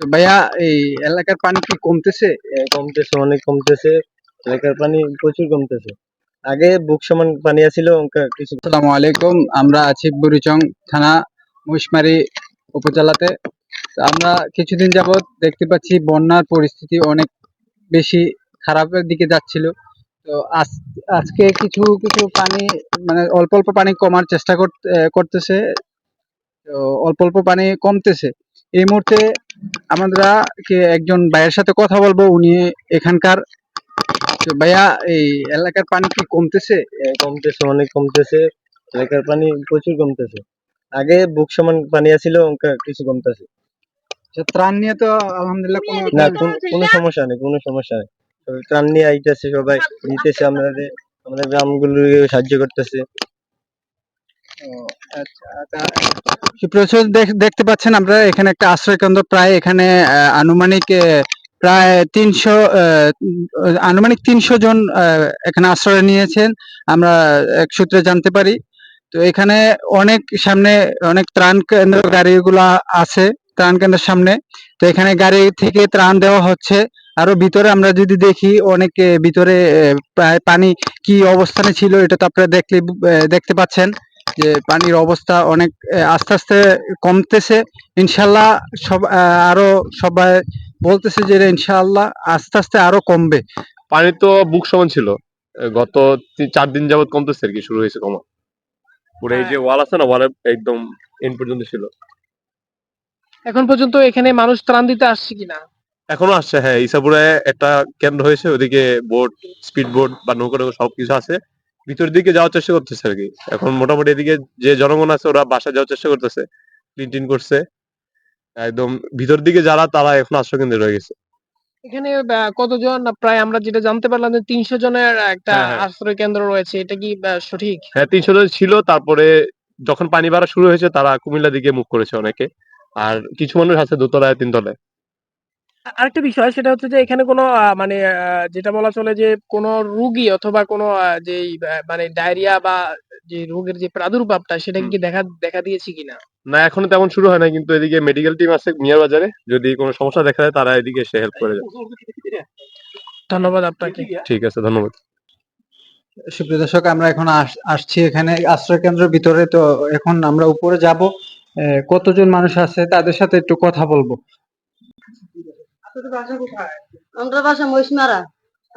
তো ভাইয়া, এই এলাকার পানি কি কমতেছে? কমতেছে, অনেক কমতেছে। এলাকার পানি প্রচুর কমতেছে। আগে বুক সমান পানি আছিল, কিছু। আসসালামু আলাইকুম। আমরা আছি বুড়িচং থানা, মহিষমারী উপজেলাতে। তো আমরা কিছুদিন যাবৎ দেখতে পাচ্ছি বন্যার পরিস্থিতি অনেক বেশি খারাপের দিকে যাচ্ছিল। তো আজকে কিছু কিছু পানি, মানে অল্প অল্প পানি কমার চেষ্টা করতেছে। তো অল্প অল্প পানি কমতেছে এই মুহূর্তে। আমরা একজন ভাইয়ের সাথে কথা বলবো, উনি এখানকার। তো ভাইয়া, এই এলাকার পানি কি কমতেছে? কমতেছে, অনেক কমতেছে। এলাকার পানি প্রচুর কমতেছে। আগে বুক সমান পানি আছিল, কিছু কমতেছে। ত্রাণ নিয়ে তো আলহামদুলিল্লাহ না, কোনো সমস্যা নেই, কোনো সমস্যা নেই। সবাই ত্রাণ নিয়ে আইতেছে, সবাই দিতেছে, আমাদের গ্রামগুলো সাহায্য করতেছে। সুপ্রিয় দেখতে পাচ্ছেন, আমরা এখানে একটা আশ্রয় কেন্দ্র, প্রায় এখানে আনুমানিক প্রায় 300 জন এখানে আশ্রয় নিয়েছেন, আমরা এক সূত্রে জানতে পারি। তো এখানে সামনে অনেক ত্রাণ কেন্দ্র গাড়িগুলা আছে, ত্রাণ কেন্দ্রের সামনে। তো এখানে গাড়ি থেকে ত্রাণ দেওয়া হচ্ছে। আরো ভিতরে আমরা যদি দেখি, অনেক ভিতরে প্রায় পানি কি অবস্থানে ছিল, এটা তো আপনারা দেখতে পাচ্ছেন যে পানির অবস্থা অনেক আস্তে আস্তে কমতেছে। ইনশাল্লাহ আরো সবাই বলতেছে যে ইনশাআল্লাহ আস্তে আস্তে আরো কমবে। পানি তো বুক সমান ছিল, গত 4 দিন যাবত কমতেছে আর কি, শুরু হয়েছে কমা। পুরো এই যে ওয়াল আছে না, ওয়ালের একদম এন্ড পর্যন্ত ছিল। এখন পর্যন্ত এখানে মানুষ ত্রাণ দিতে আসছে কিনা? এখনো আসছে, হ্যাঁ। ইসাপুরে একটা কেন্দ্র হয়েছে, ওদিকে বোট, স্পিড বোট বা নৌকা নৌকা সবকিছু আছে। ভিতরের দিকে যাওয়ার চেষ্টা করতেছে আর কি। এখন মোটামুটি এদিকে যে জনগণ আছে, ওরা বাসা যাওয়ার চেষ্টা করতেছে, ক্লিন করছে। একদম ভিতর দিকে যারা, তারা এখন আশ্রয় কেন্দ্রে রয়ে গেছে। এখানে কতজন? প্রায় আমরা যেটা জানতে পারলাম যে 300 জনের একটা হ্যাঁ, হ্যাঁ। আশ্রয় কেন্দ্র রয়েছে, এটা কি সঠিক? হ্যাঁ, 300 জন ছিল। তারপরে যখন পানি বাড়া শুরু হয়েছে, তারা কুমিল্লা দিকে মুভ করেছে অনেকে। আর কিছু মানুষ আছে দোতলায়, তিনতলায়। আরেকটা বিষয়, সেটা হচ্ছে যে এখানে কোনো মানে যেটা বলা চলে যে কোনো রোগী অথবা কোনো যেই মানে ডায়রিয়া বা যে রোগের যে প্রাদুর্ভাবটা, সেটা হুম। কি দেখা দিয়েছে কিনা? না, এখনো তেমন শুরু হয় নাই, কিন্তু এদিকে মেডিকেল টিম আছে মিয়ার বাজারে। যদি কোনো সমস্যা দেখা যায়, তারা এদিকে এসে হেল্প করে যায়। ধন্যবাদ আপনাকে। ঠিক আছে, ধন্যবাদ। সুপ্রিয় দর্শক, আমরা এখন আসছি এখানে আশ্রয় কেন্দ্রের ভিতরে। তো এখন আমরা উপরে যাব, কতজন মানুষ আছে তাদের সাথে একটু কথা বলবো। আমরা বাসা মহিষমারা।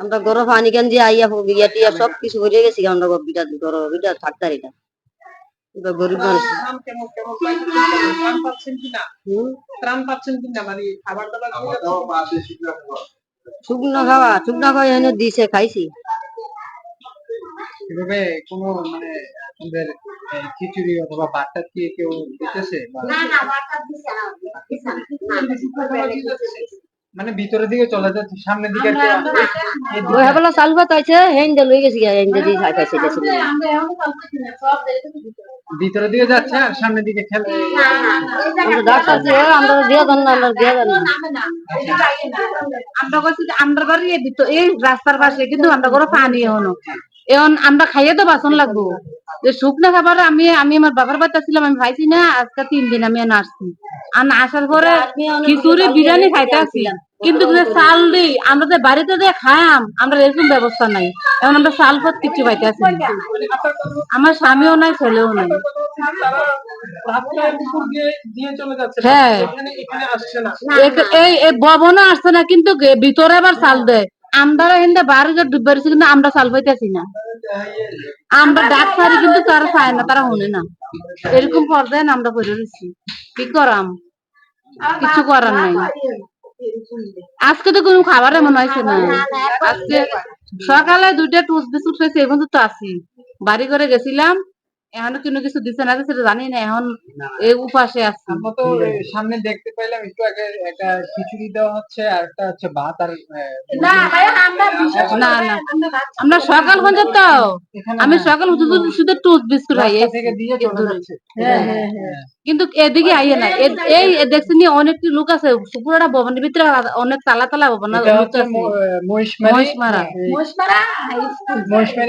আমরা গরম পানি কেন দিয়ে আইয়া বিয়া টিয়া সব কিছু হয়ে গেছি, আমরা বিটা গরম বিটা থাকতারি না। এবার গরিব মানুষ। শুকনো খাওয়া এনে দিছে, খাইছি। এভাবে কোনো মানে আপনাদের খিচুড়ি অথবা ভাতটা কি কেউ দিতেছে? মানে ভিতরের দিকে চলে যাচ্ছে, সামনের দিকে ওই হাবলা চাল ভাত হয়েছে, হেন্ডে লই গেছি, হেন্ডে দিয়ে খাইছে। ভিতরের দিকে যাচ্ছে আর সামনের দিকে খেলে। ডাক্তার দিয়ে আমরা দিয়ে দেন না, আমরা দিয়ে দেন না। আমরা বলছি যে আমরা বাড়ি এই রাস্তার পাশে, কিন্তু আমরা কোনো পানি এখনো এখন আমরা খাইয়ে তো বাসন লাগবো। যে শুকনো খাবার আমি আমার বাবার বাড়িতে ছিলাম, আমি খাইছি না আজকে 3 দিন। আমি আসছি, আর আসার পরে খিচুড়ি বিরিয়ানি খাইতে আসছি, কিন্তু যে চাল দিই আমরা যে বাড়িতে যে খায়াম, আমরা এরকম ব্যবস্থা নাই। এখন আমরা চাল পথ কিছু খাইতে আসি, আমার স্বামীও নাই, ছেলেও নাই। হ্যাঁ, এই ভবনও আসছে না, কিন্তু ভিতরে আবার চাল দেয়। আমরা এখানে বারো ডুবাইছি, কিন্তু আমরা চাল পাইতেছি না। আমরা ডাক্তারি, কিন্তু তারা চায় না, তারা শুনে না। এরকম পর্যায়ে আমরা করে দিচ্ছি, কি করাম, কিছু করার নাই। আজকে তো কোনো খাবার এমন হয়েছে না। আজকে সকালে 2টা টুস বিস্কুট খাইছি, এখন তো আছি বাড়ি করে গেছিলাম। এখনো কোনো কিছু দিচ্ছে না, সেটা জানি না। এখন এই উপাসে আছি। আমরা তো সামনে দেখতে পাইলাম একটু আগে একটা খিচুড়ি দেওয়া হচ্ছে, আর একটা হচ্ছে ভাত। আর না না, আমরা সকাল পর্যন্ত, আমি সকাল শুধু টুথ বিস্কুট খাই থেকে দিয়ে চলে যাচ্ছে। কিন্তু এদিকে আইয়ে না। এই দেখছি অনেক লোক আছে, পুরোটা ভবনের ভিতরে অনেক তালা তালা ভবন মহিষমারা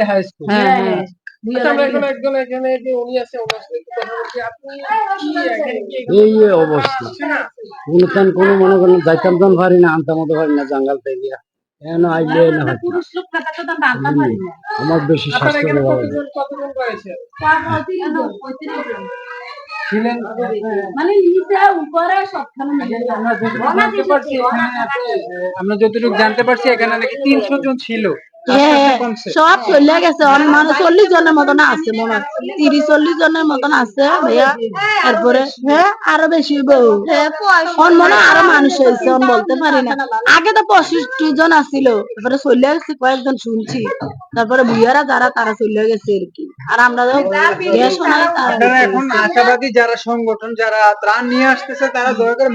হাই স্কুল। হ্যাঁ হ্যাঁ। আচ্ছা, আমরা এখন একজন এখানে যে উনি আছে ওনার সাথে একটু কথা বলছি। আপনি কি এখানে কি এই অবস্থা আসছে না? কোনো মনে করেন যাইতাম তো পারি না, আনতাম তো পারি না জাঙ্গাল থেকে এখন আইলে না হয় না। পুরুষ লোক টাকা তো আমরা আনতে পারি না। আমার বেশি আপনার স্বাস্থ্য এখানে ভালো লাগে। কতজন রয়েছে? ছিলেন মানে নিচে উপরে সবখানে মিলে আমরা যতটুকু জানতে পারছি এখানে নাকি 300 জন ছিল। সব চলে গেছে অনেক মানুষ 40 জনের মতন আছে মনে হয় 30-40 জনের মতন আছে ভাইয়া তারপরে হ্যাঁ আরো বেশি বউ মনে হয় আরো মানুষ হয়েছে বলতে পারি না আগে তো 25 জন আসছিল তারপরে চলে গেছে কয়েকজন শুনছি তারপরে বুইয়ারা যারা তারা চলে গেছে আর কি আর আমরা তো গ্যাস নাই আপনারা এখন আশাবাদী যারা সংগঠন যারা ত্রাণ নিয়ে আসতেছে তারা দয়া করে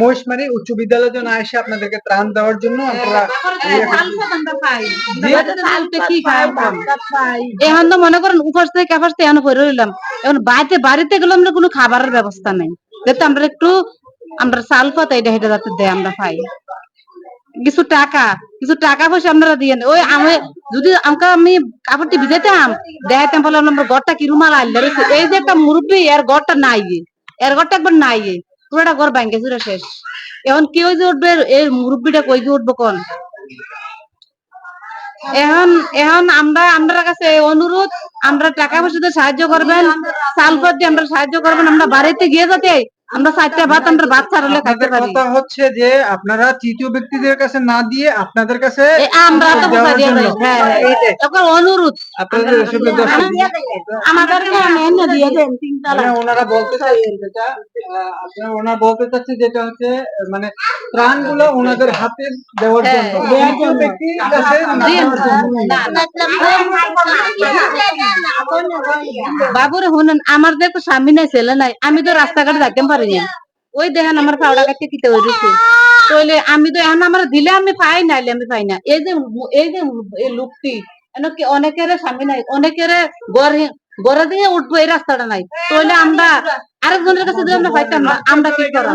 মহিষমারী উচ্চ বিদ্যালয়ের জন্য এসে আপনাদেরকে ত্রাণ দেওয়ার জন্য আপনারা এখন তো মনে করেন উপর থেকে কাপাস থেকে এখন পরে রইলাম এখন বাড়িতে গেলে আমরা কোনো খাবারের ব্যবস্থা নেই যাতে আমরা চাল পাতা এটা হেঁটে যাতে দেয় আমরা পাই কিছু টাকা পয়সা আপনারা দিয়ে ওই আমি যদি আমি কাপড়টি ভিজাইতাম দেখাইতাম বলে আমরা ঘরটা কি রুমাল আইলে এই যে একটা মুরব্বী এর ঘরটা নাই একবার নাই পুরোটা ঘর ভাঙ্গে চুরে শেষ এখন কি ওই যে উঠবে এই মুরব্বীটা কই যে উঠবো কোন এখন আমরা কাছে অনুরোধ আমরা টাকা পয়সাতে সাহায্য করবেন চাল দিয়ে আমরা সাহায্য করবেন আমরা বাড়িতে গিয়ে যাতে আমরা 4টা ভাত আমরা ভাত ছাড়লে খাইতে পারি কথা হচ্ছে যে আপনারা তৃতীয় ব্যক্তিদের কাছে না দিয়ে আপনাদের কাছে আমরা তো দেওয়ার দিয়ে জন্য। যাই তখন অনুরোধ আপনাদের আসলে দর্শক আমাদেরকে এনে দিয়ে দেন 3 তলা মানে ওনারা বলতে চাচ্ছেন যেটা ওনারা বলতে চাচ্ছে যেটা হচ্ছে মানে ত্রাণগুলো ওনাদের হাতে দেওয়ার জন্য তৃতীয় ব্যক্তির কাছে না বাবুরে শুনেন আমার তো স্বামী নাই ছেলে নাই আমি তো রাস্তাঘাটে যাইতে পারি না ওই দেখেন আমার পাউডা কাটতে কিতে হয়েছে তাহলে আমি তো এখন আমার দিলে আমি পাই নাইলে আমি পাই না এই যে এই লোকটি কি অনেকের স্বামী নাই অনেকের গড়ে দিয়ে উঠবো এই রাস্তাটা নাই তাহলে আমরা আরেকজনের কাছে যদি আমরা পাইতাম না আমরা কি করা